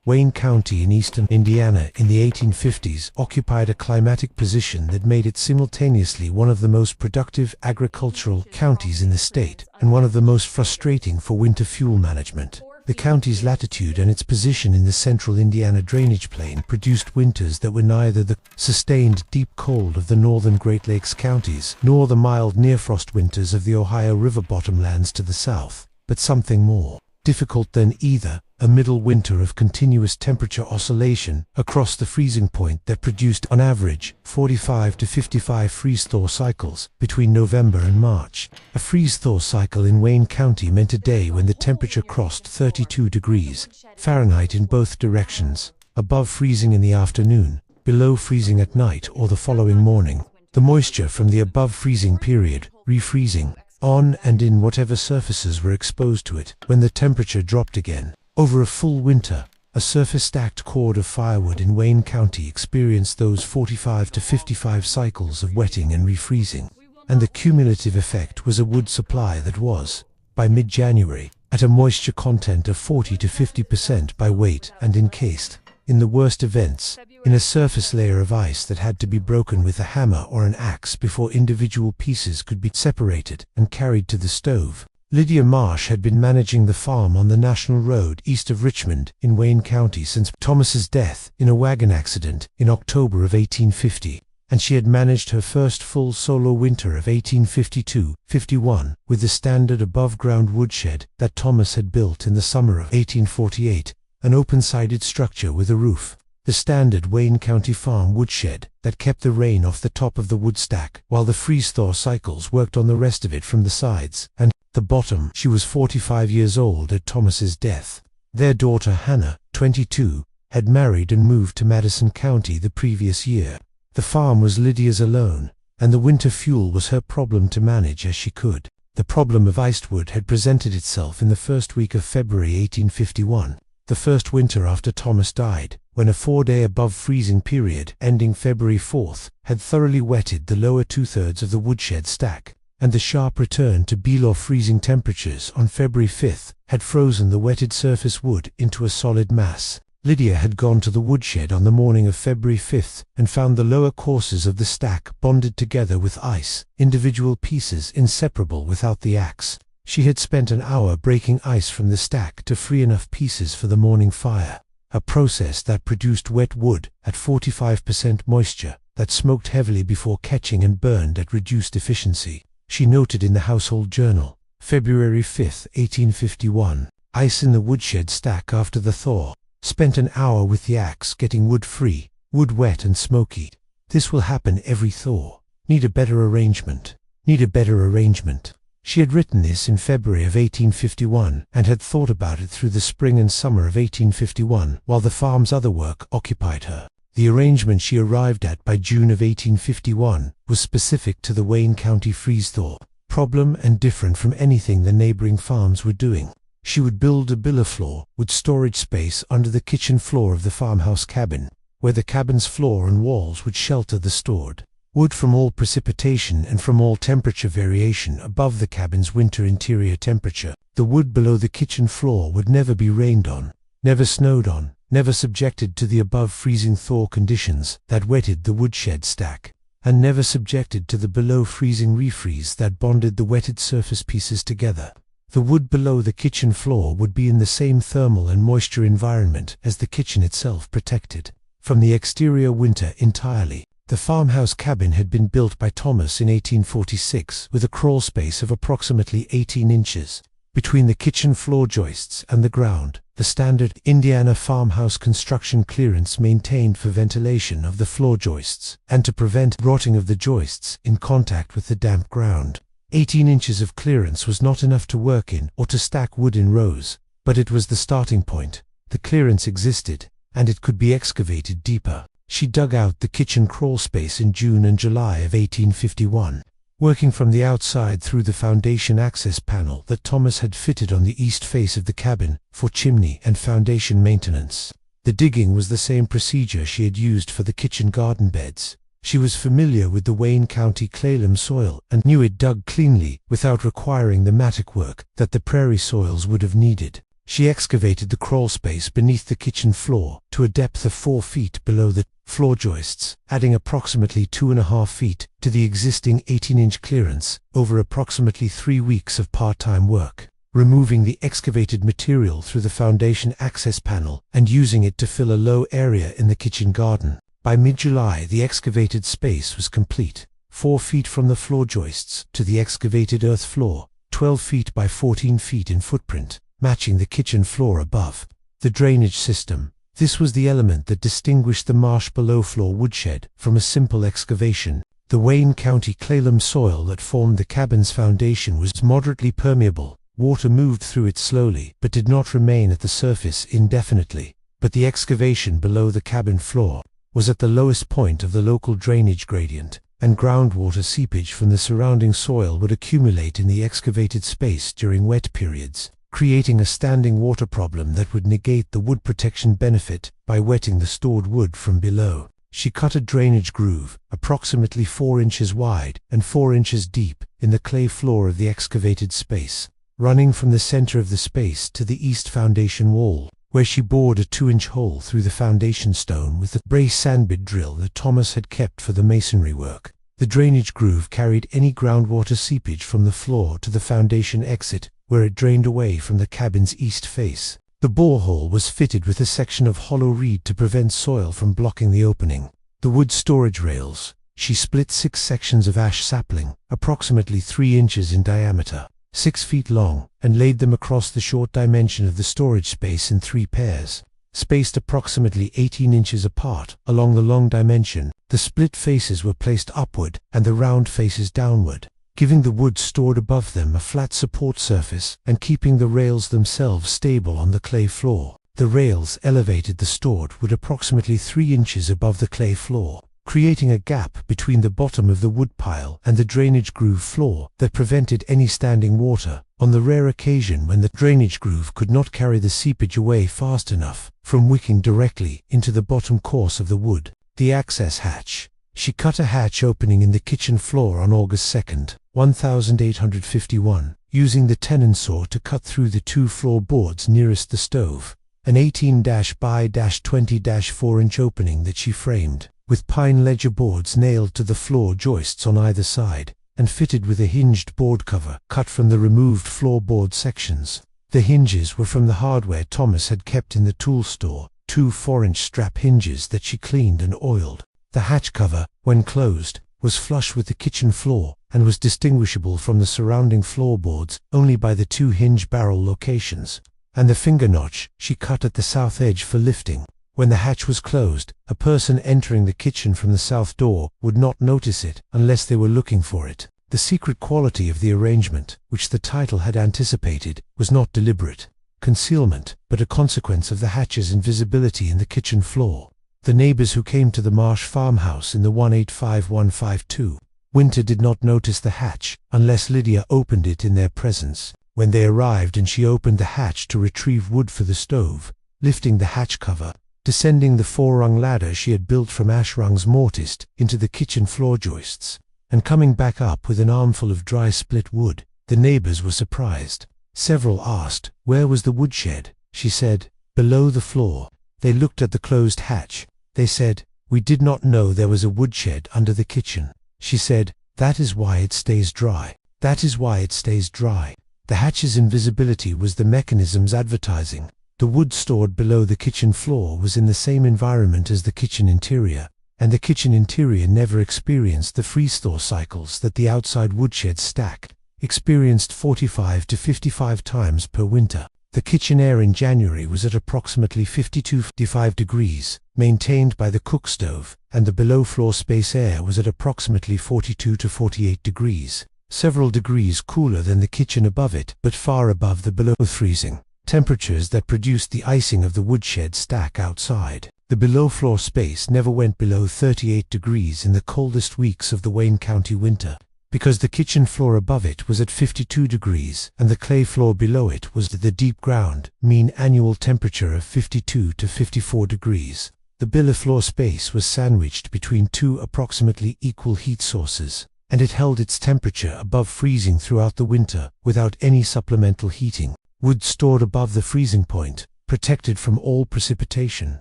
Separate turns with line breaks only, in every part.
Wayne County in eastern Indiana in the 1850s occupied a climatic position that made it simultaneously one of the most productive agricultural counties in the state and one of the most frustrating for winter fuel management. The county's latitude and its position in the central Indiana drainage plain produced winters that were neither the sustained deep cold of the northern Great Lakes counties nor the mild near-frost winters of the Ohio River bottomlands to the south, but something more difficult than either, a middle winter of continuous temperature oscillation across the freezing point that produced on average 45 to 55 freeze-thaw cycles between November and March. A freeze-thaw cycle in Wayne County meant a day when the temperature crossed 32 degrees Fahrenheit in both directions, above freezing in the afternoon, below freezing at night or the following morning. The moisture from the above freezing period, refreezing, on and in whatever surfaces were exposed to it when the temperature dropped again. Over a full winter, a surface-stacked cord of firewood in Wayne County experienced those 45 to 55 cycles of wetting and refreezing, and the cumulative effect was a wood supply that was, by mid-January, at a moisture content of 40 to 50% by weight and encased, in the worst events, in a surface layer of ice that had to be broken with a hammer or an axe before individual pieces could be separated and carried to the stove. Lydia Marsh had been managing the farm on the National Road east of Richmond in Wayne County since Thomas's death in a wagon accident in October of 1850, and she had managed her first full solo winter of 1852-51 with the standard above-ground woodshed that Thomas had built in the summer of 1848, an open-sided structure with a roof. The standard Wayne County farm woodshed that kept the rain off the top of the wood stack while the freeze-thaw cycles worked on the rest of it from the sides and the bottom. She was 45 years old at Thomas's death. Their daughter Hannah, 22, had married and moved to Madison County the previous year. The farm was Lydia's alone, and the winter fuel was her problem to manage as she could. The problem of iced wood had presented itself in the first week of February 1851. The first winter after Thomas died, when a 4-day above freezing period, ending February 4th, had thoroughly wetted the lower two-thirds of the woodshed stack, and the sharp return to below freezing temperatures on February 5th had frozen the wetted surface wood into a solid mass. Lydia had gone to the woodshed on the morning of February 5th and found the lower courses of the stack bonded together with ice, individual pieces inseparable without the axe. She had spent an hour breaking ice from the stack to free enough pieces for the morning fire, a process that produced wet wood at 45% moisture that smoked heavily before catching and burned at reduced efficiency. She noted in the Household Journal, February 5, 1851, ice in the woodshed stack after the thaw. Spent an hour with the axe getting wood free, wood wet and smoky. This will happen every thaw. Need a better arrangement. Need a better arrangement. She had written this in February of 1851 and had thought about it through the spring and summer of 1851 while the farm's other work occupied her. The arrangement she arrived at by June of 1851 was specific to the Wayne County freeze-thaw problem and different from anything the neighboring farms were doing. She would build a billet floor with storage space under the kitchen floor of the farmhouse cabin, where the cabin's floor and walls would shelter the stored wood from all precipitation and from all temperature variation above the cabin's winter interior temperature. The wood below the kitchen floor would never be rained on, never snowed on, never subjected to the above freezing thaw conditions that wetted the woodshed stack, and never subjected to the below freezing refreeze that bonded the wetted surface pieces together. The wood below the kitchen floor would be in the same thermal and moisture environment as the kitchen itself, protected from the exterior winter entirely. The farmhouse cabin had been built by Thomas in 1846 with a crawl space of approximately 18 inches between the kitchen floor joists and the ground, the standard Indiana farmhouse construction clearance maintained for ventilation of the floor joists and to prevent rotting of the joists in contact with the damp ground. 18 inches of clearance was not enough to work in or to stack wood in rows, but it was the starting point. The clearance existed, and it could be excavated deeper. She dug out the kitchen crawl space in June and July of 1851, working from the outside through the foundation access panel that Thomas had fitted on the east face of the cabin for chimney and foundation maintenance. The digging was the same procedure she had used for the kitchen garden beds. She was familiar with the Wayne County clay-loam soil and knew it dug cleanly without requiring the mattock work that the prairie soils would have needed. She excavated the crawl space beneath the kitchen floor to a depth of 4 feet below the floor joists, adding approximately 2.5 feet to the existing 18-inch clearance over approximately 3 weeks of part-time work, removing the excavated material through the foundation access panel and using it to fill a low area in the kitchen garden. By mid-July, the excavated space was complete, 4 feet from the floor joists to the excavated earth floor, 12 feet by 14 feet in footprint, matching the kitchen floor above. The drainage system. This was the element that distinguished the marsh below-floor woodshed from a simple excavation. The Wayne County clay loam soil that formed the cabin's foundation was moderately permeable. Water moved through it slowly, but did not remain at the surface indefinitely. But the excavation below the cabin floor was at the lowest point of the local drainage gradient, and groundwater seepage from the surrounding soil would accumulate in the excavated space during wet periods, creating a standing water problem that would negate the wood protection benefit by wetting the stored wood from below. She cut a drainage groove, approximately 4 inches wide and 4 inches deep, in the clay floor of the excavated space, running from the center of the space to the east foundation wall, where she bored a 2-inch hole through the foundation stone with the brace sandbit drill that Thomas had kept for the masonry work. The drainage groove carried any groundwater seepage from the floor to the foundation exit, where it drained away from the cabin's east face. The borehole was fitted with a section of hollow reed to prevent soil from blocking the opening. The wood storage rails. She split 6 sections of ash sapling, approximately 3 inches in diameter, 6 feet long, and laid them across the short dimension of the storage space in 3 pairs. Spaced approximately 18 inches apart along the long dimension, the split faces were placed upward and the round faces downward, giving the wood stored above them a flat support surface and keeping the rails themselves stable on the clay floor. The rails elevated the stored wood approximately 3 inches above the clay floor, creating a gap between the bottom of the wood pile and the drainage groove floor that prevented any standing water, on the rare occasion when the drainage groove could not carry the seepage away fast enough, from wicking directly into the bottom course of the wood. The access hatch. She cut a hatch opening in the kitchen floor on August 2nd, 1851, using the tenon saw to cut through the 2 floor boards nearest the stove, an 18-by-20-4-inch opening that she framed, with pine ledger boards nailed to the floor joists on either side, and fitted with a hinged board cover cut from the removed floorboard sections. The hinges were from the hardware Thomas had kept in the tool store, 2 4-inch strap hinges that she cleaned and oiled. The hatch cover, when closed, was flush with the kitchen floor and was distinguishable from the surrounding floorboards only by the 2 hinge barrel locations, and the finger notch she cut at the south edge for lifting. When the hatch was closed, a person entering the kitchen from the south door would not notice it unless they were looking for it. The secret quality of the arrangement, which the title had anticipated, was not deliberate concealment, but a consequence of the hatch's invisibility in the kitchen floor. The neighbors who came to the Marsh farmhouse in the 185152 winter did not notice the hatch unless Lydia opened it in their presence. When they arrived and she opened the hatch to retrieve wood for the stove, lifting the hatch cover, descending the 4-rung ladder she had built from ash rungs mortised into the kitchen floor joists, and coming back up with an armful of dry split wood, the neighbors were surprised. Several asked, "Where was the woodshed?" She said, "Below the floor." They looked at the closed hatch. They said, "We did not know there was a woodshed under the kitchen." She said, "That is why it stays dry. That is why it stays dry." The hatch's invisibility was the mechanism's advertising. The wood stored below the kitchen floor was in the same environment as the kitchen interior, and the kitchen interior never experienced the freeze-thaw cycles that the outside woodshed stack experienced 45 to 55 times per winter. The kitchen air in January was at approximately 52-55 degrees, maintained by the cook stove, and the below-floor space air was at approximately 42 to 48 degrees, several degrees cooler than the kitchen above it, but far above the below freezing temperatures that produced the icing of the woodshed stack outside. The below-floor space never went below 38 degrees in the coldest weeks of the Wayne County winter, because the kitchen floor above it was at 52 degrees and the clay floor below it was at the deep ground mean annual temperature of 52 to 54 degrees. The below-floor space was sandwiched between 2 approximately equal heat sources, and it held its temperature above freezing throughout the winter without any supplemental heating. wood stored above the freezing point, protected from all precipitation,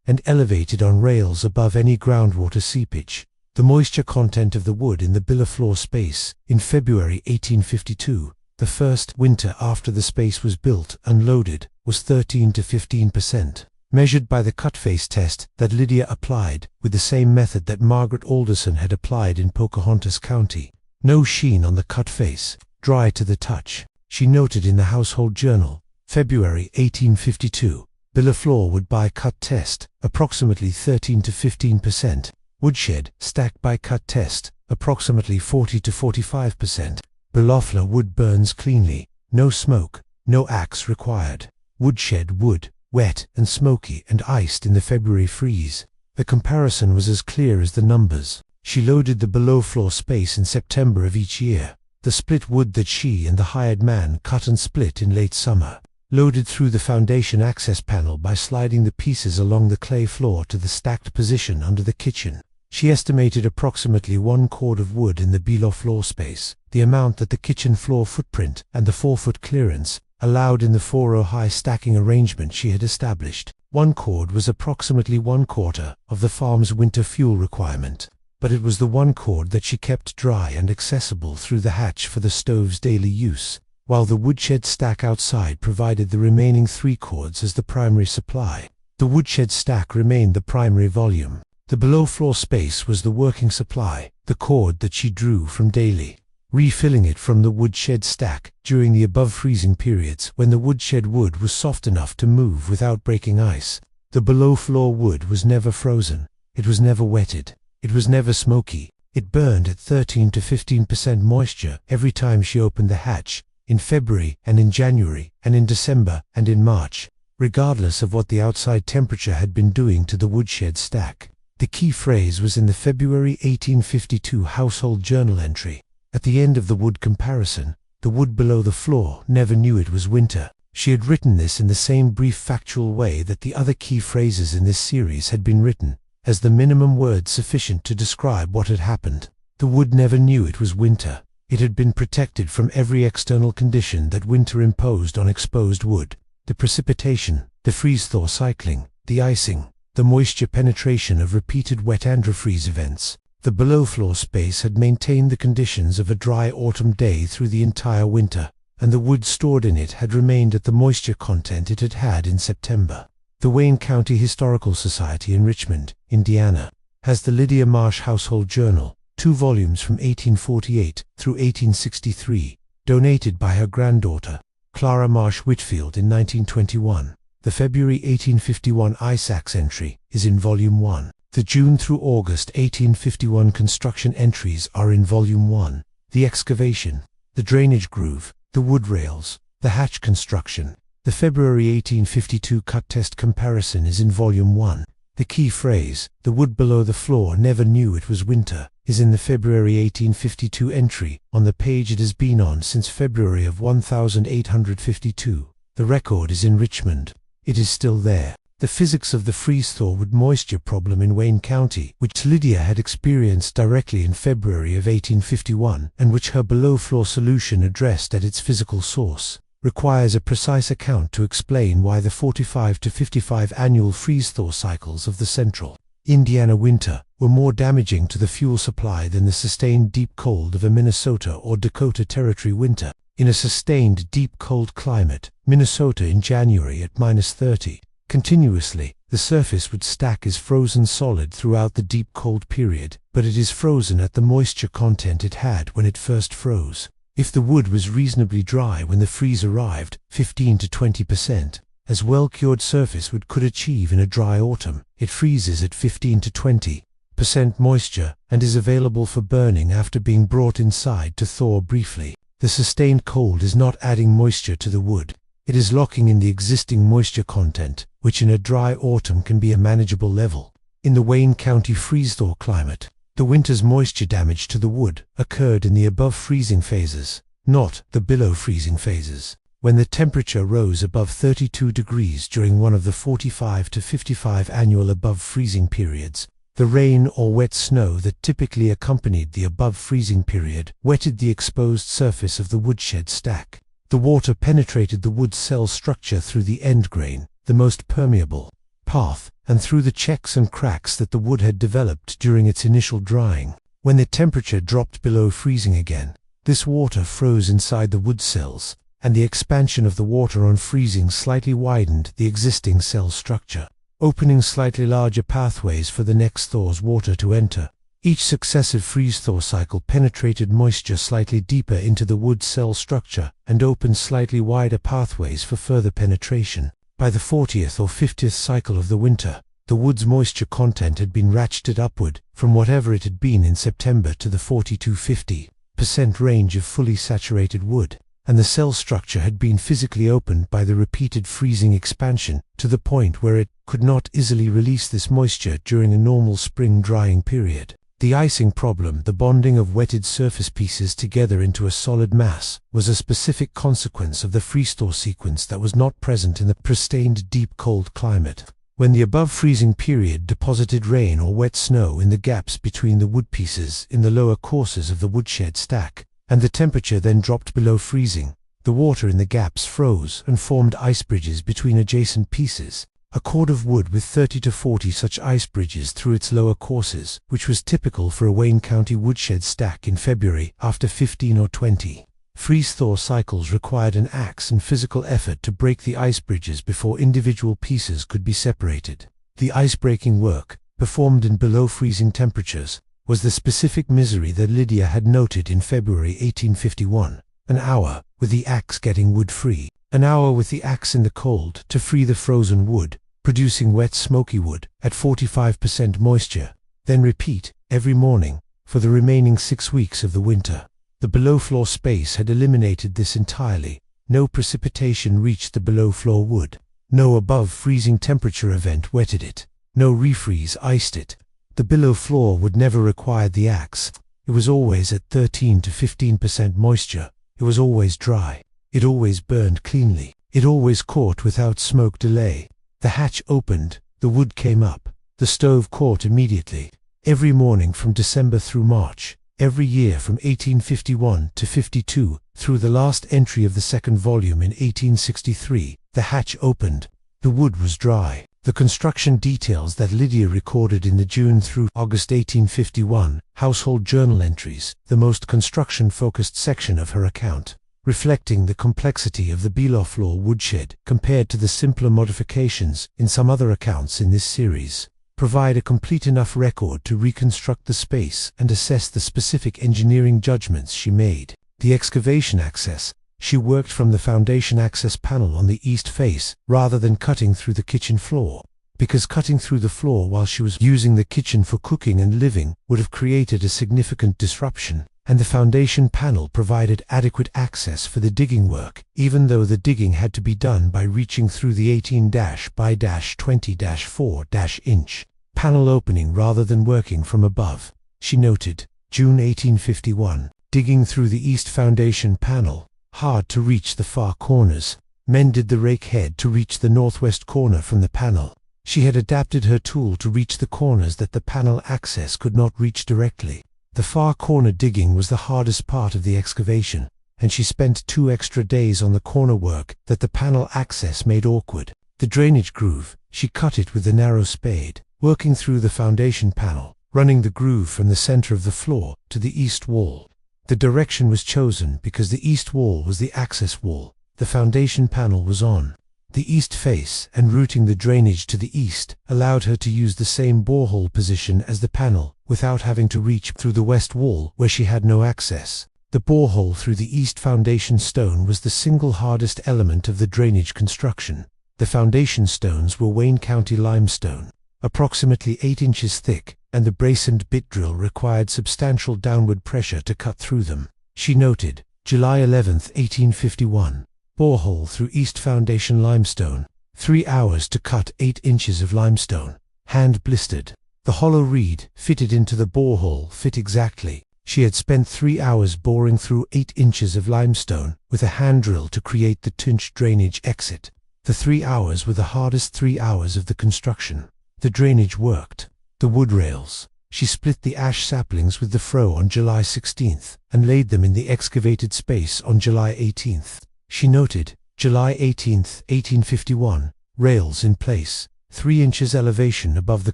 and elevated on rails above any groundwater seepage. The moisture content of the wood in the billet floor space, in February 1852, the first winter after the space was built and loaded, was 13 to 15%. Measured by the cut-face test that Lydia applied, with the same method that Margaret Alderson had applied in Pocahontas County. No sheen on the cut face, dry to the touch. She noted in the Household Journal, February 1852, billet floor wood by cut test, approximately 13 to 15%. Woodshed, stack by cut test, approximately 40 to 45%. Billet wood burns cleanly, no smoke, no axe required. Woodshed wood, wet and smoky and iced in the February freeze. The comparison was as clear as the numbers. She loaded the below floor space in September of each year. The split wood that she and the hired man cut and split in late summer. Loaded through the foundation access panel by sliding the pieces along the clay floor to the stacked position under the kitchen. She estimated approximately 1 cord of wood in the below floor space, the amount that the kitchen floor footprint and the 4-foot clearance allowed in the 4-row high stacking arrangement she had established. 1 cord was approximately 1/4 of the farm's winter fuel requirement, but it was the 1 cord that she kept dry and accessible through the hatch for the stove's daily use, while the woodshed stack outside provided the remaining 3 cords as the primary supply. The woodshed stack remained the primary volume. The below floor space was the working supply, the cord that she drew from daily, refilling it from the woodshed stack during the above freezing periods when the woodshed wood was soft enough to move without breaking ice. The below floor wood was never frozen, it was never wetted, it was never smoky. It burned at 13 to 15% moisture every time she opened the hatch, in February and in January and in December and in March, regardless of what the outside temperature had been doing to the woodshed stack. The key phrase was in the February 1852 Household Journal entry. At the end of the wood comparison, the wood below the floor never knew it was winter. She had written this in the same brief factual way that the other key phrases in this series had been written, as the minimum words sufficient to describe what had happened. The wood never knew it was winter. It had been protected from every external condition that winter imposed on exposed wood. The precipitation, the freeze-thaw cycling, the icing, the moisture penetration of repeated wet antifreeze events. The below-floor space had maintained the conditions of a dry autumn day through the entire winter, and the wood stored in it had remained at the moisture content it had had in September. The Wayne County Historical Society in Richmond, Indiana, has the Lydia Marsh Household Journal, 2 volumes from 1848 through 1863, donated by her granddaughter, Clara Marsh Whitfield, in 1921. The February 1851 ISACS entry is in Volume 1. The June through August 1851 construction entries are in Volume 1. The excavation, the drainage groove, the wood rails, the hatch construction. The February 1852 cut test comparison is in Volume 1. The key phrase, the wood below the floor never knew it was winter, is in the February 1852 entry on the page it has been on since February of 1852. The record is in Richmond. It is still there. The physics of the freeze-thaw wood moisture problem in Wayne County, which Lydia had experienced directly in February of 1851, and which her below-floor solution addressed at its physical source, requires a precise account to explain why the 45 to 55 annual freeze-thaw cycles of the central Indiana winter were more damaging to the fuel supply than the sustained deep cold of a Minnesota or Dakota Territory winter. In a sustained deep cold climate, Minnesota in January at -30, continuously, the surface would stack is frozen solid throughout the deep cold period, but it is frozen at the moisture content it had when it first froze. If the wood was reasonably dry when the freeze arrived, 15 to 20%, as well-cured surface wood could achieve in a dry autumn, it freezes at 15 to 20% moisture and is available for burning after being brought inside to thaw briefly. The sustained cold is not adding moisture to the wood. It is locking in the existing moisture content, which in a dry autumn can be a manageable level. In the Wayne County freeze-thaw climate, the winter's moisture damage to the wood occurred in the above freezing phases, not the below freezing phases. When the temperature rose above 32 degrees during one of the 45 to 55 annual above freezing periods, the rain or wet snow that typically accompanied the above freezing period wetted the exposed surface of the woodshed stack. The water penetrated the wood cell structure through the end grain, the most permeable path, and through the checks and cracks that the wood had developed during its initial drying. When the temperature dropped below freezing again, this water froze inside the wood cells, and the expansion of the water on freezing slightly widened the existing cell structure, opening slightly larger pathways for the next thaw's water to enter. Each successive freeze-thaw cycle penetrated moisture slightly deeper into the wood cell structure and opened slightly wider pathways for further penetration. By the 40th or 50th cycle of the winter, the wood's moisture content had been ratcheted upward from whatever it had been in September to the 40–50% range of fully saturated wood, and the cell structure had been physically opened by the repeated freezing expansion to the point where it could not easily release this moisture during a normal spring drying period. The icing problem, the bonding of wetted surface pieces together into a solid mass, was a specific consequence of the freeze-thaw sequence that was not present in the pristine deep cold climate. When the above freezing period deposited rain or wet snow in the gaps between the wood pieces in the lower courses of the woodshed stack, and the temperature then dropped below freezing, the water in the gaps froze and formed ice bridges between adjacent pieces. A cord of wood with 30 to 40 such ice bridges through its lower courses, which was typical for a Wayne County woodshed stack in February after 15 or 20 freeze-thaw cycles required an axe and physical effort to break the ice bridges before individual pieces could be separated. The ice-breaking work, performed in below freezing temperatures, was the specific misery that Lydia had noted in February 1851. An hour with the axe getting wood free, an hour with the axe in the cold to free the frozen wood, producing wet smoky wood at 45% moisture, then repeat every morning for the remaining 6 weeks of the winter. The below-floor space had eliminated this entirely. No precipitation reached the below-floor wood. No above-freezing temperature event wetted it. No refreeze iced it. The below-floor would never require the axe. It was always at 13 to 15% moisture. It was always dry. It always burned cleanly. It always caught without smoke delay. The hatch opened, the wood came up, the stove caught immediately. Every morning from December through March, every year from 1851 to 52, through the last entry of the second volume in 1863, the hatch opened. The wood was dry. The construction details that Lydia recorded in the June through August 1851 household journal entries, the most construction-focused section of her account, reflecting the complexity of the below-floor woodshed compared to the simpler modifications in some other accounts in this series, provide a complete enough record to reconstruct the space and assess the specific engineering judgments she made. The excavation access, she worked from the foundation access panel on the east face rather than cutting through the kitchen floor, because cutting through the floor while she was using the kitchen for cooking and living would have created a significant disruption, and the foundation panel provided adequate access for the digging work, even though the digging had to be done by reaching through the 18-by-20-4-inch panel opening rather than working from above. She noted, June 1851, digging through the east foundation panel, hard to reach the far corners. Mended the rake head to reach the northwest corner from the panel. She had adapted her tool to reach the corners that the panel access could not reach directly. The far corner digging was the hardest part of the excavation, and she spent 2 extra days on the corner work that the panel access made awkward. The drainage groove, she cut it with a narrow spade, working through the foundation panel, running the groove from the center of the floor to the east wall. The direction was chosen because the east wall was the access wall the foundation panel was on. The east face and routing the drainage to the east allowed her to use the same borehole position as the panel without having to reach through the west wall where she had no access. The borehole through the east foundation stone was the single hardest element of the drainage construction. The foundation stones were Wayne County limestone, approximately 8 inches thick, and the brace and bit drill required substantial downward pressure to cut through them. She noted, July 11, 1851. Borehole through east foundation limestone, 3 hours to cut 8 inches of limestone, hand blistered. The hollow reed fitted into the borehole fit exactly. She had spent 3 hours boring through 8 inches of limestone with a hand drill to create the tunch drainage exit. The 3 hours were the hardest 3 hours of the construction. The drainage worked. The wood rails. She split the ash saplings with the froe on July 16th and laid them in the excavated space on July 18th. She noted, July 18, 1851, rails in place, 3 inches elevation above the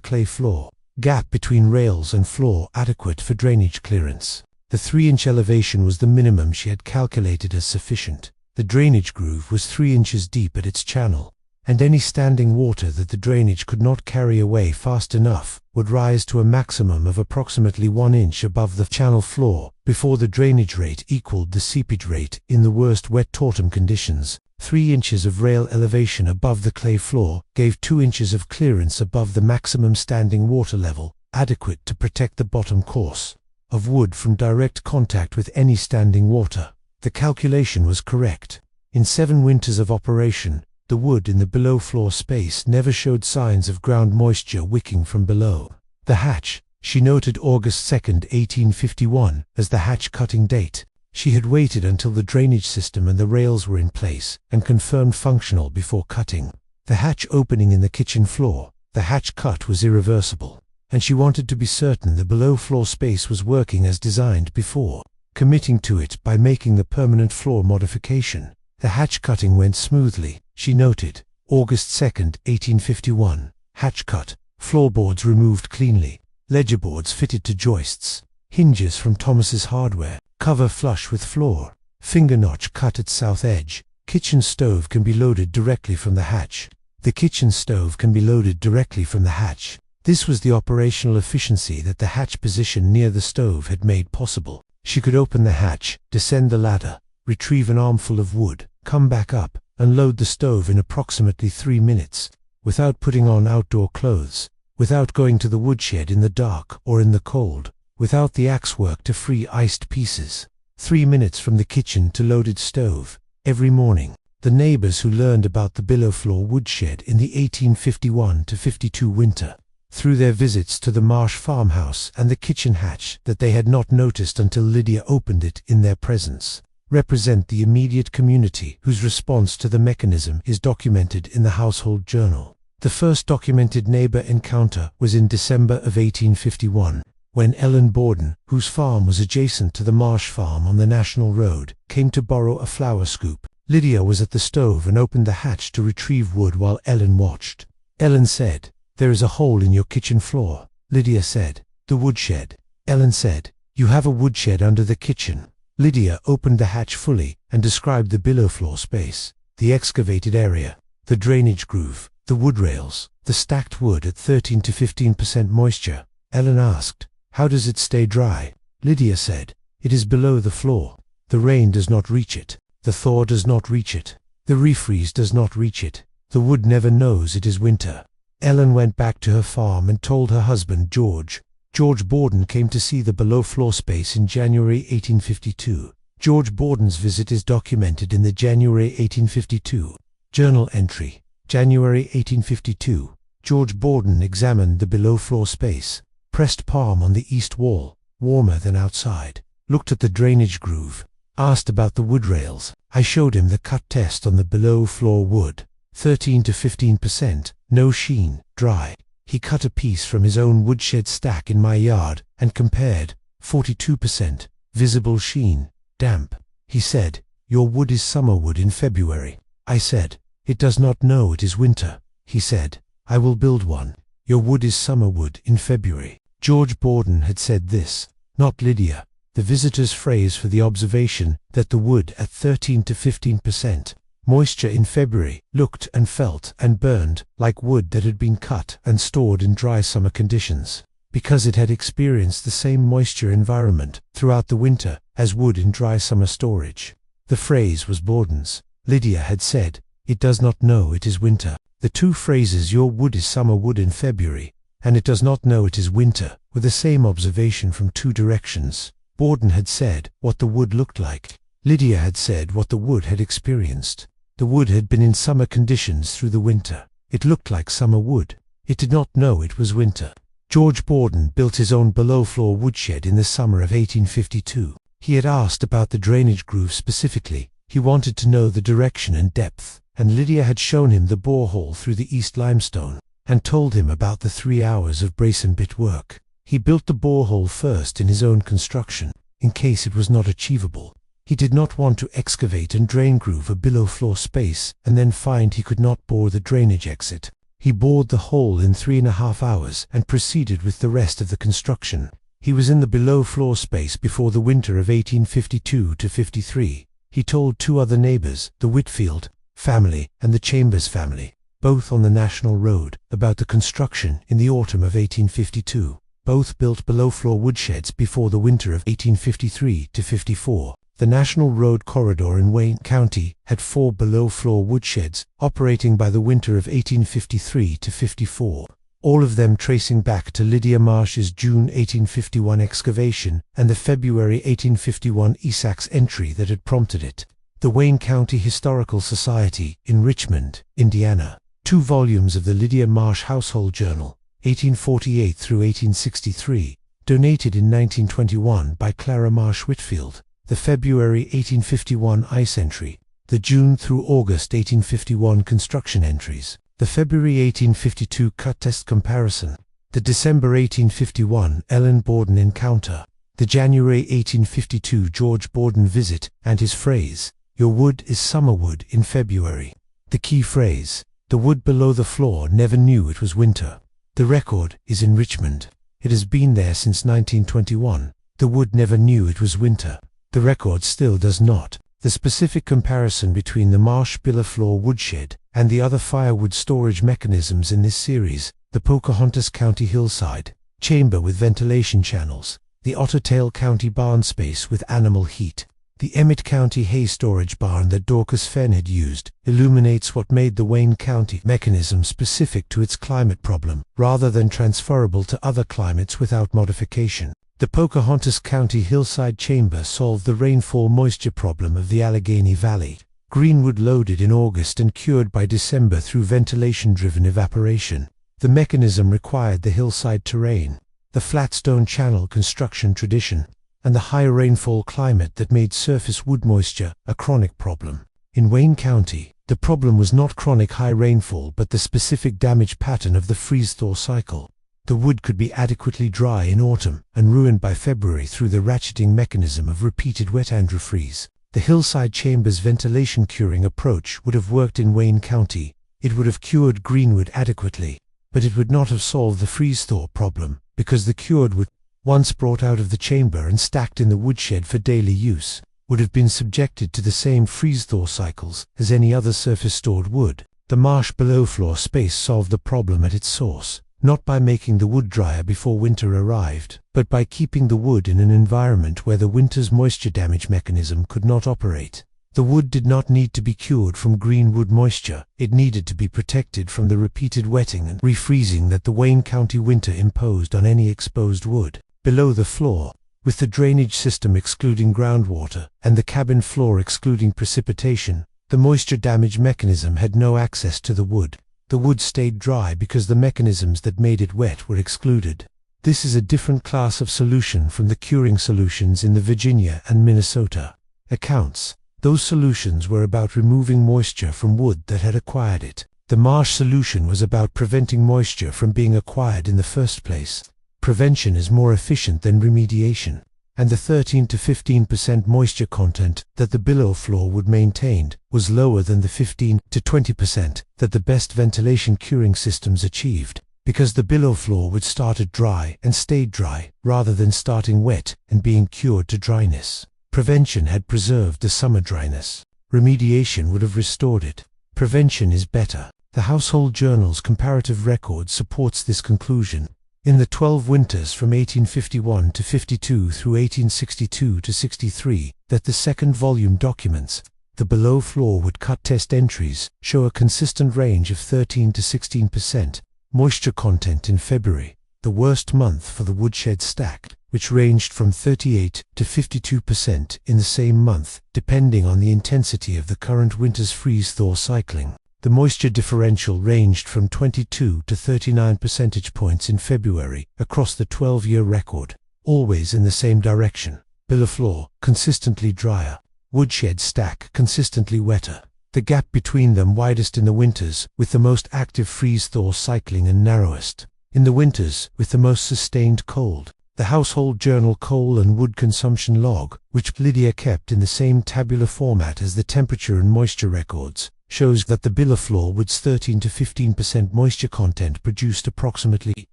clay floor, gap between rails and floor adequate for drainage clearance. The 3-inch elevation was the minimum she had calculated as sufficient. The drainage groove was 3 inches deep at its channel, and any standing water that the drainage could not carry away fast enough would rise to a maximum of approximately 1 inch above the channel floor before the drainage rate equaled the seepage rate in the worst wet autumn conditions. 3 inches of rail elevation above the clay floor gave 2 inches of clearance above the maximum standing water level, adequate to protect the bottom course of wood from direct contact with any standing water. The calculation was correct. In 7 winters of operation, the wood in the below-floor space never showed signs of ground moisture wicking from below. The hatch, she noted August 2, 1851, as the hatch cutting date. She had waited until the drainage system and the rails were in place and confirmed functional before cutting. The hatch opening in the kitchen floor, the hatch cut was irreversible, and she wanted to be certain the below-floor space was working as designed before committing to it by making the permanent floor modification. The hatch cutting went smoothly, she noted, August 2, 1851, hatch cut, floorboards removed cleanly, ledgerboards fitted to joists, hinges from Thomas's Hardware, cover flush with floor, finger notch cut at south edge. Kitchen stove can be loaded directly from the hatch. The kitchen stove can be loaded directly from the hatch. This was the operational efficiency that the hatch position near the stove had made possible. She could open the hatch, descend the ladder, retrieve an armful of wood, come back up, and load the stove in approximately 3 minutes, without putting on outdoor clothes, without going to the woodshed in the dark or in the cold, without the axe work to free iced pieces. 3 minutes from the kitchen to loaded stove, every morning. The neighbors who learned about the below-floor woodshed in the 1851-52 winter, through their visits to the Marsh farmhouse and the kitchen hatch that they had not noticed until Lydia opened it in their presence, represent the immediate community whose response to the mechanism is documented in the household journal. The first documented neighbor encounter was in December of 1851, when Ellen Borden, whose farm was adjacent to the Marsh farm on the National Road, came to borrow a flour scoop. Lydia was at the stove and opened the hatch to retrieve wood while Ellen watched. Ellen said, "There is a hole in your kitchen floor." Lydia said, "The woodshed." Ellen said, "You have a woodshed under the kitchen." Lydia opened the hatch fully and described the below-floor space, the excavated area, the drainage groove, the wood rails, the stacked wood at 13 to 15% moisture. Ellen asked, "How does it stay dry?" Lydia said, "It is below the floor. The rain does not reach it. The thaw does not reach it. The refreeze does not reach it. The wood never knows it is winter." Ellen went back to her farm and told her husband, George. George Borden came to see the below-floor space in January 1852. George Borden's visit is documented in the January 1852 journal entry. January 1852. George Borden examined the below-floor space, pressed palm on the east wall, warmer than outside, looked at the drainage groove, asked about the wood rails. I showed him the cut test on the below-floor wood, 13 to 15%, no sheen, dry. He cut a piece from his own woodshed stack in my yard and compared, 42%, visible sheen, damp. He said, "Your wood is summer wood in February." I said, "It does not know it is winter." He said, "I will build one. Your wood is summer wood in February." George Borden had said this, not Lydia, the visitor's phrase for the observation that the wood at 13 to 15% moisture in February looked and felt and burned like wood that had been cut and stored in dry summer conditions, because it had experienced the same moisture environment throughout the winter as wood in dry summer storage. The phrase was Borden's. Lydia had said, "It does not know it is winter." The two phrases, "Your wood is summer wood in February," and "It does not know it is winter," were the same observation from two directions. Borden had said what the wood looked like. Lydia had said what the wood had experienced. The wood had been in summer conditions through the winter. It looked like summer wood. It did not know it was winter. George Borden built his own below-floor woodshed in the summer of 1852. He had asked about the drainage groove specifically. He wanted to know the direction and depth, and Lydia had shown him the borehole through the east limestone, and told him about the 3 hours of brace and bit work. He built the borehole first in his own construction, in case it was not achievable. He did not want to excavate and drain groove a below-floor space and then find he could not bore the drainage exit. He bored the hole in 3.5 hours and proceeded with the rest of the construction. He was in the below-floor space before the winter of 1852–53. He told 2 other neighbors, the Whitfield family and the Chambers family, both on the National Road, about the construction in the autumn of 1852. Both built below-floor woodsheds before the winter of 1853–54. The National Road corridor in Wayne County had 4 below-floor woodsheds operating by the winter of 1853–54, all of them tracing back to Lydia Marsh's June 1851 excavation and the February 1851 ESACS entry that had prompted it. The Wayne County Historical Society in Richmond, Indiana. 2 volumes of the Lydia Marsh Household Journal, 1848 through 1863, donated in 1921 by Clara Marsh Whitfield. The February 1851 ice entry, the June through August 1851 construction entries, the February 1852 cut test comparison, the December 1851 Ellen Borden encounter, the January 1852 George Borden visit and his phrase, "Your wood is summer wood in February." The key phrase, "The wood below the floor never knew it was winter." The record is in Richmond. It has been there since 1921. The wood never knew it was winter. The record still does not. The specific comparison between the Marsh below-floor woodshed and the other firewood storage mechanisms in this series, the Pocahontas County hillside chamber with ventilation channels, the Ottertail County barn space with animal heat, the Emmett County hay storage barn that Dorcas Fenn had used, illuminates what made the Wayne County mechanism specific to its climate problem, rather than transferable to other climates without modification. The Pocahontas County hillside chamber solved the rainfall moisture problem of the Allegheny Valley. Greenwood loaded in August and cured by December through ventilation-driven evaporation. The mechanism required the hillside terrain, the flat stone channel construction tradition, and the high rainfall climate that made surface wood moisture a chronic problem. In Wayne County, the problem was not chronic high rainfall but the specific damage pattern of the freeze-thaw cycle. The wood could be adequately dry in autumn and ruined by February through the ratcheting mechanism of repeated wet antifreeze. The hillside chamber's ventilation curing approach would have worked in Wayne County. It would have cured Greenwood adequately, but it would not have solved the freeze-thaw problem, because the cured wood, once brought out of the chamber and stacked in the woodshed for daily use, would have been subjected to the same freeze-thaw cycles as any other surface-stored wood. The Marsh below-floor space solved the problem at its source, not by making the wood drier before winter arrived, but by keeping the wood in an environment where the winter's moisture damage mechanism could not operate. The wood did not need to be cured from greenwood moisture, it needed to be protected from the repeated wetting and refreezing that the Wayne County winter imposed on any exposed wood. Below the floor, with the drainage system excluding groundwater and the cabin floor excluding precipitation, the moisture damage mechanism had no access to the wood. The wood stayed dry because the mechanisms that made it wet were excluded. This is a different class of solution from the curing solutions in the Virginia and Minnesota accounts. Those solutions were about removing moisture from wood that had acquired it. The Marsh solution was about preventing moisture from being acquired in the first place. Prevention is more efficient than remediation, and the 13 to 15% moisture content that the below floor wood maintained was lower than the 15 to 20% that the best ventilation curing systems achieved, because the below floor wood started dry and stayed dry, rather than starting wet and being cured to dryness. Prevention had preserved the summer dryness. Remediation would have restored it. Prevention is better. The Household Journal's comparative record supports this conclusion. In the 12 winters from 1851 to 52 through 1862 to 63 that the second volume documents, the below-floor wood cut test entries show a consistent range of 13 to 16% moisture content in February, the worst month for the woodshed stack, which ranged from 38 to 52% in the same month, depending on the intensity of the current winter's freeze-thaw cycling. The moisture differential ranged from 22 to 39 percentage points in February across the 12-year record, always in the same direction. Below floor, consistently drier. Woodshed stack, consistently wetter. The gap between them widest in the winters, with the most active freeze-thaw cycling and narrowest in the winters, with the most sustained cold. The household journal coal and wood consumption log, which Lydia kept in the same tabular format as the temperature and moisture records, shows that the Billafloor wood's 13 to 15% moisture content produced approximately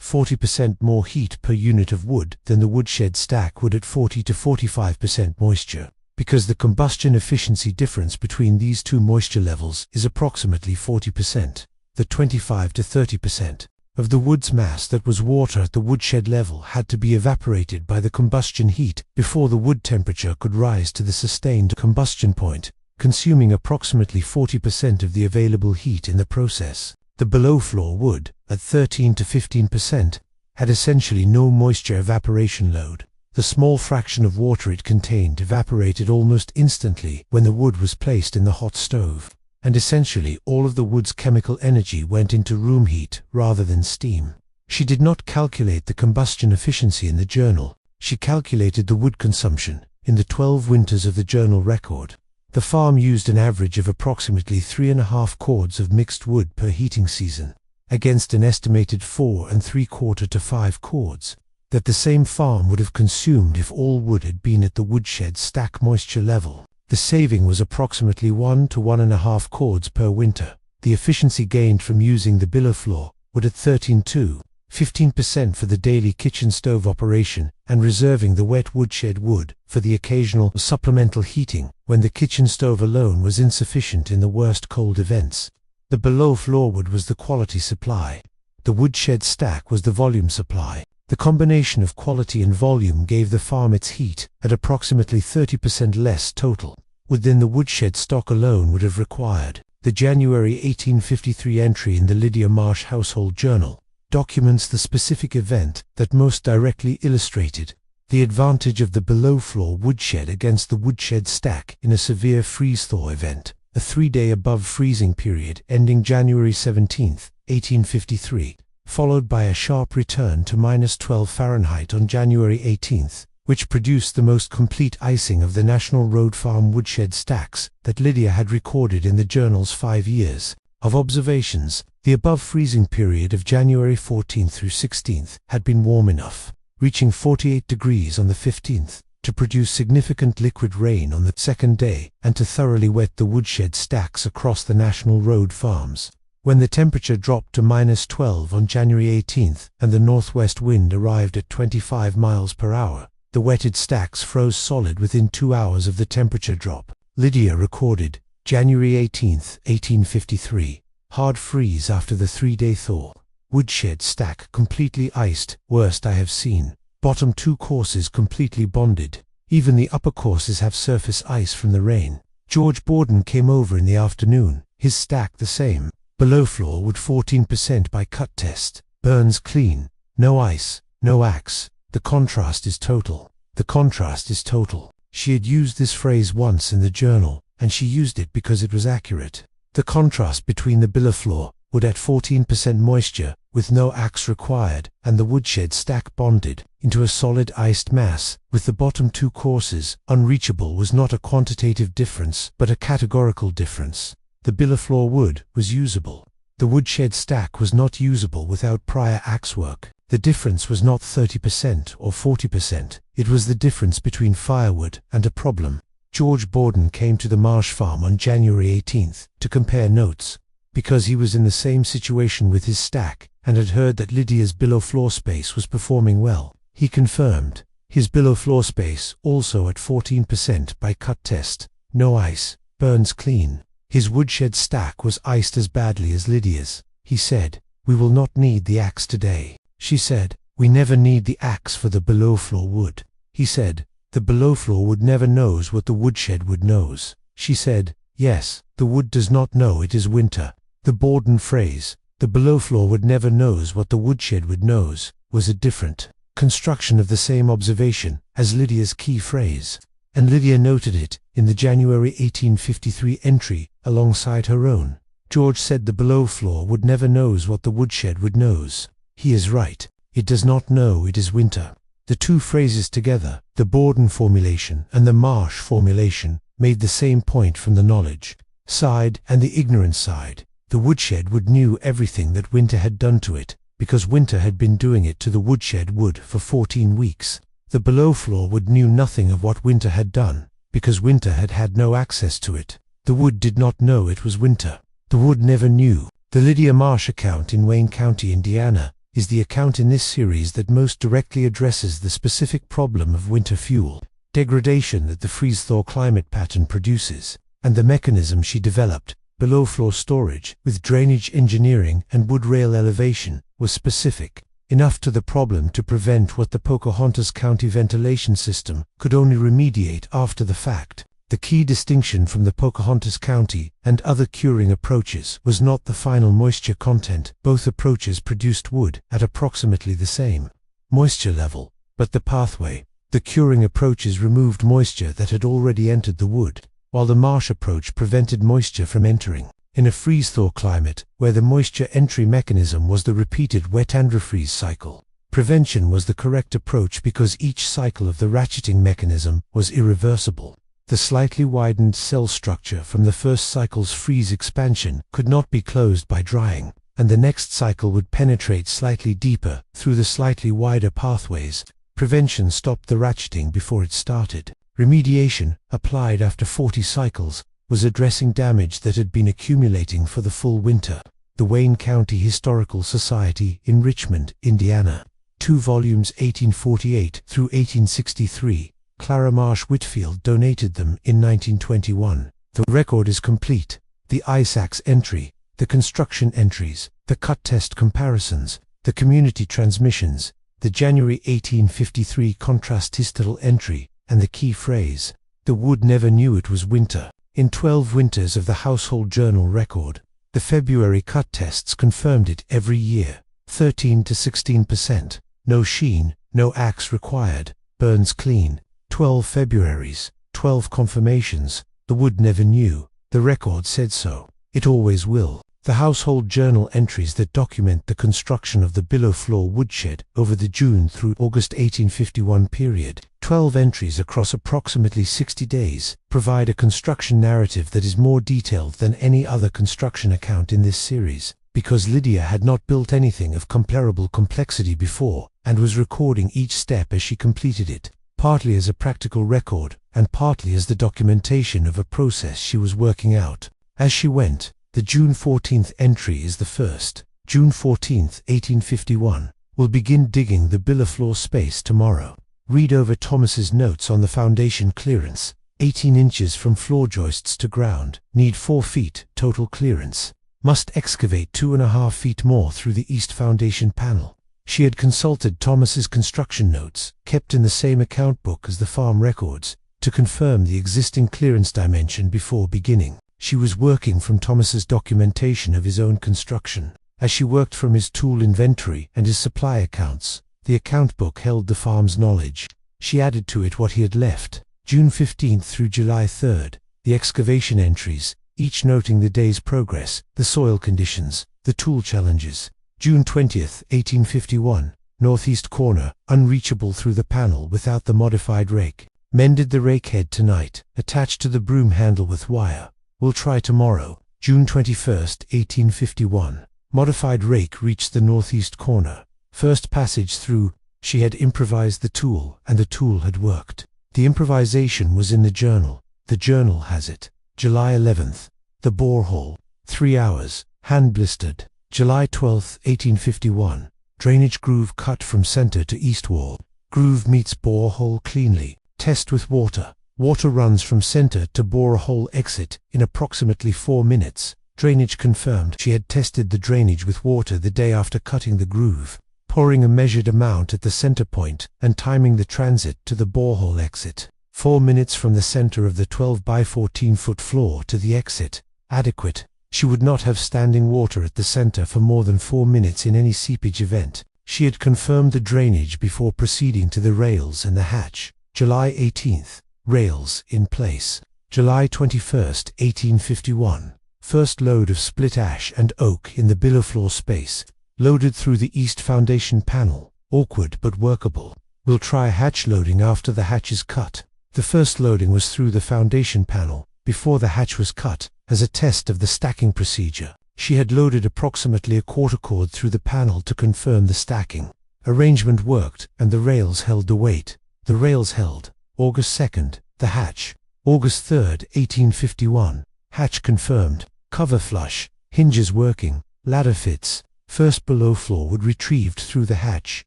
40% more heat per unit of wood than the Woodshed stack would at 40 to 45% moisture. Because the combustion efficiency difference between these two moisture levels is approximately 40%, the 25 to 30% of the wood's mass that was water at the woodshed level had to be evaporated by the combustion heat before the wood temperature could rise to the sustained combustion point, consuming approximately 40% of the available heat in the process. The below-floor wood, at 13 to 15%, had essentially no moisture evaporation load. The small fraction of water it contained evaporated almost instantly when the wood was placed in the hot stove, and essentially all of the wood's chemical energy went into room heat rather than steam. She did not calculate the combustion efficiency in the journal. She calculated the wood consumption in the 12 winters of the journal record. The farm used an average of approximately 3.5 cords of mixed wood per heating season, against an estimated 4 3/4 to 5 cords that the same farm would have consumed if all wood had been at the woodshed stack moisture level. The saving was approximately 1 to 1.5 cords per winter. The efficiency gained from using the Billafloor would at 13 to 15% for the daily kitchen stove operation and reserving the wet woodshed wood for the occasional supplemental heating when the kitchen stove alone was insufficient in the worst cold events. The below-floor wood was the quality supply. The woodshed stack was the volume supply. The combination of quality and volume gave the farm its heat at approximately 30% less total wood than the woodshed stock alone would have required. The January 1853 entry in the Lydia Marsh Household Journal documents the specific event that most directly illustrated the advantage of the below-floor woodshed against the woodshed stack in a severe freeze-thaw event, a 3-day above freezing period ending January 17, 1853, followed by a sharp return to -12 Fahrenheit on January 18, which produced the most complete icing of the National Road Farm woodshed stacks that Lydia had recorded in the journal's 5 years of observations. The above freezing period of January 14 through 16 had been warm enough, reaching 48 degrees on the 15th, to produce significant liquid rain on the second day and to thoroughly wet the woodshed stacks across the National Road farms. When the temperature dropped to -12 on January 18 and the northwest wind arrived at 25 miles per hour, the wetted stacks froze solid within 2 hours of the temperature drop. Lydia recorded, January 18, 1853, hard freeze after the 3-day thaw. Woodshed stack completely iced, worst I have seen. Bottom 2 courses completely bonded. Even the upper courses have surface ice from the rain. George Borden came over in the afternoon, his stack the same. Below floor wood 14% by cut test. Burns clean. No ice, no axe. The contrast is total. The contrast is total. She had used this phrase once in the journal, and she used it because it was accurate. The contrast between the Billafloor wood at 14% moisture, with no axe required, and the woodshed stack bonded into a solid iced mass, with the bottom 2 courses unreachable, was not a quantitative difference, but a categorical difference. The Billafloor wood was usable. The woodshed stack was not usable without prior axe work. The difference was not 30% or 40%. It was the difference between firewood and a problem. George Borden came to the Marsh farm on January 18th to compare notes, because he was in the same situation with his stack and had heard that Lydia's billow floor space was performing well. He confirmed his billow floor space, also at 14% by cut test, no ice, burns clean. His woodshed stack was iced as badly as Lydia's. He said, "We will not need the axe today." She said, "We never need the axe for the below floor wood." He said, "The below floor wood never knows what the woodshed wood knows." She said, "Yes, the wood does not know it is winter." The Borden phrase, "the below floor wood never knows what the woodshed wood knows," was a different construction of the same observation as Lydia's key phrase, and Lydia noted it in the January 1853 entry alongside her own. George said the below floor wood never knows what the woodshed wood knows. He is right. It does not know it is winter. The two phrases together, the Borden formulation and the Marsh formulation, made the same point from the knowledge side and the ignorance side. The woodshed wood knew everything that winter had done to it. because winter had been doing it to the woodshed wood for 14 weeks. The below floor wood knew nothing of what winter had done, because winter had had no access to it. The wood did not know it was winter. The wood never knew. The Lydia Marsh account in Wayne County, Indiana, is the account in this series that most directly addresses the specific problem of winter fuel degradation that the freeze-thaw climate pattern produces, and the mechanism she developed, below-floor storage, with drainage engineering and wood rail elevation, was specific enough to the problem to prevent what the Pocahontas County ventilation system could only remediate after the fact. The key distinction from the Pocahontas County and other curing approaches was not the final moisture content. Both approaches produced wood at approximately the same moisture level, but the pathway. The curing approaches removed moisture that had already entered the wood, while the Marsh approach prevented moisture from entering. In a freeze-thaw climate, where the moisture entry mechanism was the repeated wet and refreeze cycle, prevention was the correct approach because each cycle of the ratcheting mechanism was irreversible. The slightly widened cell structure from the first cycle's freeze expansion could not be closed by drying, and the next cycle would penetrate slightly deeper through the slightly wider pathways. Prevention stopped the ratcheting before it started. Remediation, applied after 40 cycles, was addressing damage that had been accumulating for the full winter. The Wayne County Historical Society in Richmond, Indiana. 2 volumes 1848 through 1863. Clara Marsh Whitfield donated them in 1921. The record is complete. The ISACS entry, the construction entries, the cut test comparisons, the community transmissions, the January 1853 contrast histotal entry, and the key phrase, "The wood never knew it was winter." In 12 winters of the Household Journal record, the February cut tests confirmed it every year. 13 to 16%. No sheen, no axe required. Burns clean. 12 Februaries, 12 confirmations. The wood never knew. The record said so. It always will. The Household Journal entries that document the construction of the billow-floor woodshed over the June through August 1851 period, 12 entries across approximately 60 days, provide a construction narrative that is more detailed than any other construction account in this series, because Lydia had not built anything of comparable complexity before, and was recording each step as she completed it, partly as a practical record, and partly as the documentation of a process she was working out. As she went, the June 14th entry is the first. June 14th, 1851. Will begin digging the billow-floor space tomorrow. Read over Thomas's notes on the foundation clearance. 18 inches from floor joists to ground. Need 4 feet total clearance. Must excavate 2.5 feet more through the east foundation panel. She had consulted Thomas's construction notes, kept in the same account book as the farm records, to confirm the existing clearance dimension before beginning. She was working from Thomas's documentation of his own construction. As she worked from his tool inventory and his supply accounts, the account book held the farm's knowledge. She added to it what he had left. June 15th through July 3rd, the excavation entries, each noting the day's progress, the soil conditions, the tool challenges. June 20th, 1851, northeast corner, unreachable through the panel without the modified rake. Mended the rake head tonight, attached to the broom handle with wire. Will try tomorrow. June 21st, 1851. Modified rake reached the northeast corner. First passage through, she had improvised the tool, and the tool had worked. The improvisation was in the journal. The journal has it. July 11th. The borehole. 3 hours. Hand blistered. July 12th, 1851. Drainage groove cut from center to east wall. Groove meets borehole cleanly. Test with water. Water runs from center to borehole exit in approximately 4 minutes. Drainage confirmed. She had tested the drainage with water the day after cutting the groove, pouring a measured amount at the center point and timing the transit to the borehole exit. 4 minutes from the center of the 12 by 14 foot floor to the exit. Adequate. She would not have standing water at the center for more than 4 minutes in any seepage event. She had confirmed the drainage before proceeding to the rails and the hatch. July 18th. Rails in place. July 21st, 1851. First load of split ash and oak in the billow floor space. Loaded through the east foundation panel. Awkward but workable. We'll try hatch loading after the hatch is cut. The first loading was through the foundation panel, before the hatch was cut, as a test of the stacking procedure. She had loaded approximately a quarter cord through the panel to confirm the stacking. Arrangement worked, and the rails held the weight. The rails held. August 2nd, the hatch. August 3rd, 1851. Hatch confirmed. Cover flush. Hinges working. Ladder fits. First below floor wood retrieved through the hatch.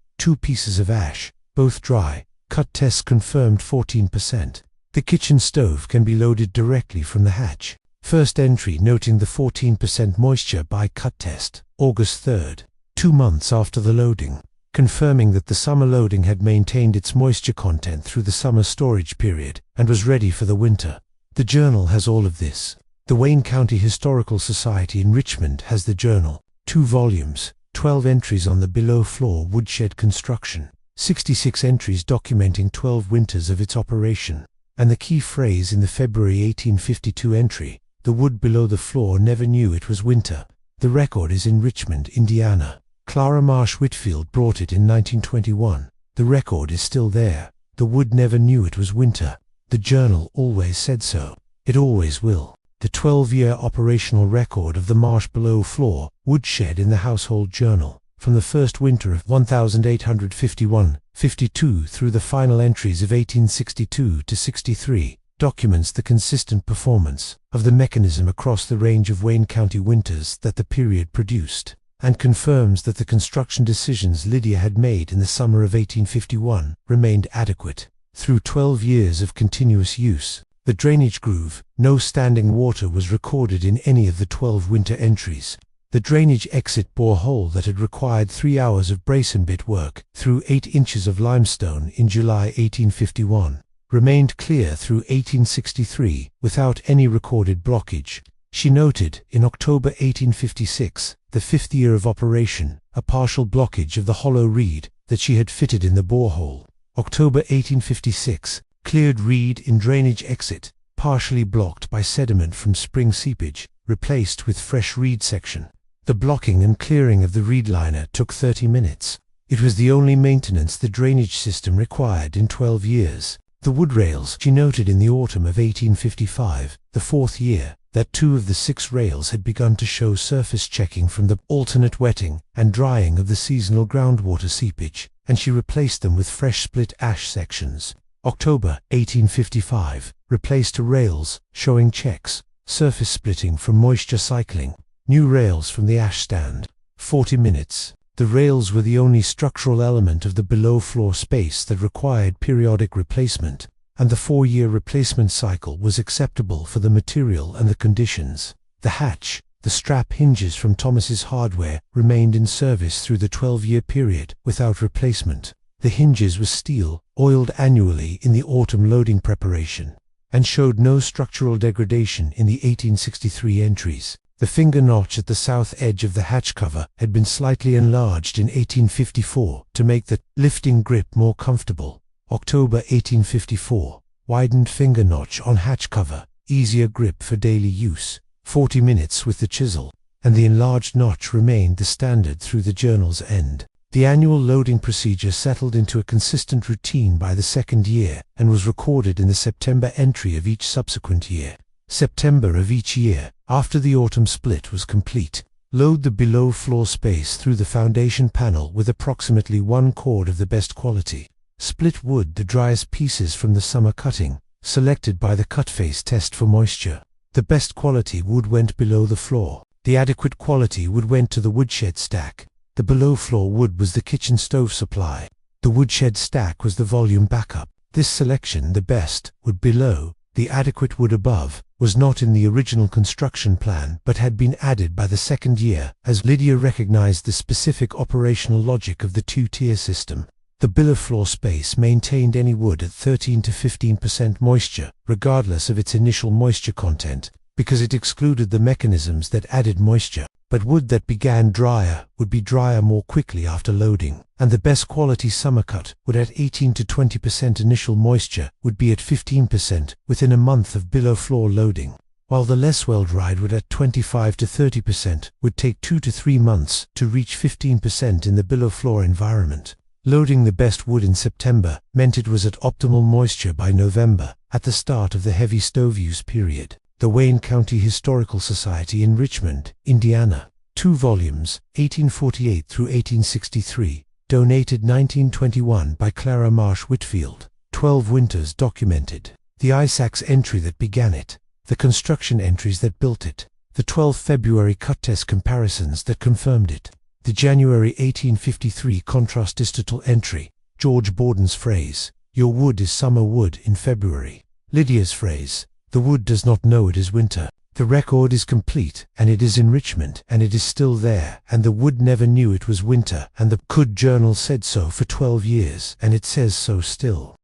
2 pieces of ash, both dry. Cut test confirmed 14%. The kitchen stove can be loaded directly from the hatch. First entry noting the 14% moisture by cut test. August 3rd. 2 months after the loading. Confirming that the summer loading had maintained its moisture content through the summer storage period and was ready for the winter. The journal has all of this. The Wayne County Historical Society in Richmond has the journal. 2 volumes, 12 entries on the below-floor woodshed construction, 66 entries documenting 12 winters of its operation, and the key phrase in the February 1852 entry, "The wood below the floor never knew it was winter." The record is in Richmond, Indiana. Clara Marsh Whitfield brought it in 1921. The record is still there. The wood never knew it was winter. The journal always said so. It always will. The 12-year operational record of the Marsh below floor woodshed in the Household Journal, from the first winter of 1851-52 through the final entries of 1862-63, documents the consistent performance of the mechanism across the range of Wayne County winters that the period produced, and confirms that the construction decisions Lydia had made in the summer of 1851 remained adequate. Through 12 years of continuous use, the drainage groove, no standing water was recorded in any of the 12 winter entries. The drainage exit bore hole that had required 3 hours of brace and bit work through 8 inches of limestone in July 1851, remained clear through 1863 without any recorded blockage. She noted, in October 1856, the 5th year of operation, a partial blockage of the hollow reed that she had fitted in the borehole. October 1856, cleared reed in drainage exit, partially blocked by sediment from spring seepage, replaced with fresh reed section. The blocking and clearing of the reed liner took 30 minutes. It was the only maintenance the drainage system required in 12 years. The wood rails, she noted in the autumn of 1855, the 4th year, that 2 of the 6 rails had begun to show surface checking from the alternate wetting and drying of the seasonal groundwater seepage, and she replaced them with fresh split ash sections. October 1855, replaced to rails, showing checks, surface splitting from moisture cycling. New rails from the ash stand. 40 minutes. The rails were the only structural element of the below-floor space that required periodic replacement, and the 4-year replacement cycle was acceptable for the material and the conditions. The hatch, the strap hinges from Thomas's Hardware, remained in service through the 12-year period without replacement. The hinges were steel, oiled annually in the autumn loading preparation, and showed no structural degradation in the 1863 entries. The finger notch at the south edge of the hatch cover had been slightly enlarged in 1854 to make the lifting grip more comfortable. October 1854, widened finger notch on hatch cover, easier grip for daily use, 40 minutes with the chisel, and the enlarged notch remained the standard through the journal's end. The annual loading procedure settled into a consistent routine by the 2nd year and was recorded in the September entry of each subsequent year. September of each year, after the autumn split was complete, load the below floor space through the foundation panel with approximately 1 cord of the best quality. Split wood, the driest pieces from the summer cutting, selected by the cut face test for moisture. The best quality wood went below the floor. The adequate quality wood went to the woodshed stack. The below floor wood was the kitchen stove supply. The woodshed stack was the volume backup. This selection, the best wood below, the adequate wood above, was not in the original construction plan but had been added by the 2nd year as Lydia recognized the specific operational logic of the 2-tier system. The below floor space maintained any wood at 13 to 15% moisture, regardless of its initial moisture content, because it excluded the mechanisms that added moisture. But wood that began drier would be drier more quickly after loading, and the best quality summer cut wood at 18 to 20% initial moisture would be at 15% within a month of below floor loading, while the less well-dried wood at 25 to 30% would take 2 to 3 months to reach 15% in the below floor environment. Loading the best wood in September meant it was at optimal moisture by November, at the start of the heavy stove use period. The Wayne County Historical Society in Richmond, Indiana. 2 volumes, 1848 through 1863. Donated 1921 by Clara Marsh Whitfield. 12 winters documented. The ice axe entry that began it. The construction entries that built it. The 12 February cut test comparisons that confirmed it. The January 1853 contrast distital entry. George Borden's phrase, "Your wood is summer wood in February." Lydia's phrase, "The wood does not know it is winter." The record is complete, and it is in Richmond, and it is still there, and the wood never knew it was winter, and the Could Journal said so for 12 years, and it says so still.